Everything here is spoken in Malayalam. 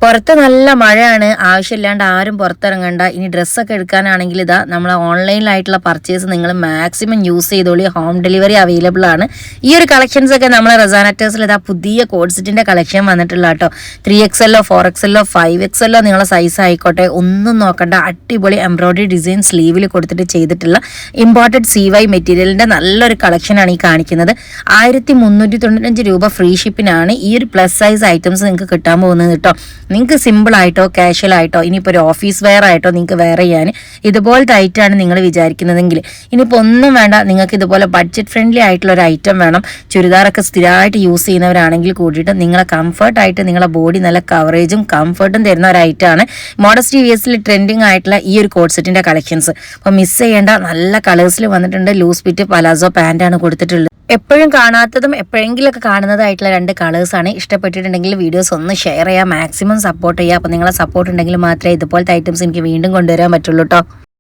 പുറത്ത് നല്ല മഴയാണ്. ആവശ്യമില്ലാണ്ട് ആരും പുറത്തിറങ്ങണ്ട. ഇനി ഡ്രസ്സൊക്കെ എടുക്കാനാണെങ്കിൽ ഇതാ നമ്മൾ ഓൺലൈനിലായിട്ടുള്ള പർച്ചേസ് നിങ്ങൾ മാക്സിമം യൂസ് ചെയ്തോളി. ഹോം ഡെലിവറി അവൈലബിൾ ആണ്. ഈ ഒരു കളക്ഷൻസ് ഒക്കെ നമ്മൾ റസാനറ്റേഴ്സിൽ ഇതാ പുതിയ കോഡ്സെറ്റിൻ്റെ കളക്ഷൻ വന്നിട്ടുള്ള കേട്ടോ. 3XL 4XL 5XL നിങ്ങളെ സൈസ് ആയിക്കോട്ടെ, ഒന്നും നോക്കണ്ട. അടിപൊളി എംബ്രോയിഡറി ഡിസൈൻ സ്ലീവിൽ കൊടുത്തിട്ട് ചെയ്തിട്ടുള്ള ഇമ്പോർട്ടഡ് CY മെറ്റീരിയലിൻ്റെ നല്ലൊരു കളക്ഷനാണ് ഈ കാണിക്കുന്നത്. 1395 രൂപ ഫ്രീ ഷിപ്പിനാണ് ഈ ഒരു പ്ലസ് സൈസ് ഐറ്റംസ് നിങ്ങൾക്ക് കിട്ടാൻ പോകുന്നത് കേട്ടോ. നിങ്ങൾക്ക് സിമ്പിളായിട്ടോ കാഷ്വൽ ആയിട്ടോ ഇനിയിപ്പോൾ ഒരു ഓഫീസ് വെയർ ആയിട്ടോ നിങ്ങൾക്ക് വെയർ ചെയ്യാൻ ഇതുപോലത്തെ ഐറ്റമാണ് നിങ്ങൾ വിചാരിക്കുന്നതെങ്കിൽ, ഇനിയിപ്പോൾ ഒന്നും വേണ്ട, നിങ്ങൾക്ക് ഇതുപോലെ ബഡ്ജറ്റ് ഫ്രണ്ട്ലി ആയിട്ടുള്ള ഒരു ഐറ്റം വേണം, ചുരിദാറൊക്കെ സ്ഥിരമായിട്ട് യൂസ് ചെയ്യുന്നവരാണെങ്കിൽ കൂടിയിട്ട് നിങ്ങളെ കംഫർട്ടായിട്ട് നിങ്ങളെ ബോഡി നല്ല കവറേജും കംഫർട്ടും തരുന്ന ഒരു ഐറ്റമാണ് മോഡസ്റ്റി VSൽ ട്രെൻഡിങ് ആയിട്ടുള്ള ഈ ഒരു കോഡ് സെറ്റിൻ്റെ കളക്ഷൻസ്. അപ്പോൾ മിസ് ചെയ്യേണ്ട. നല്ല കളേഴ്സിൽ വന്നിട്ടുണ്ട്. ലൂസ് ഫിറ്റ് പലാസോ പാൻറ്റാണ് കൊടുത്തിട്ടുള്ളത്. എപ്പോഴും കാണാത്തതും എപ്പോഴെങ്കിലുമൊക്കെ കാണുന്നതായിട്ടുള്ള 2 കളേഴ്സാണ്. ഇഷ്ടപ്പെട്ടിട്ടുണ്ടെങ്കിൽ വീഡിയോസ് ഒന്ന് ഷെയർ ചെയ്യുക, മാക്സിമം സപ്പോർട്ട് ചെയ്യുക. അപ്പോൾ നിങ്ങളെ സപ്പോർട്ട് ഉണ്ടെങ്കിൽ മാത്രമേ ഇതുപോലത്തെ ഐറ്റംസ് എനിക്ക് വീണ്ടും കൊണ്ടുവരാൻ പറ്റുള്ളൂ കേട്ടോ.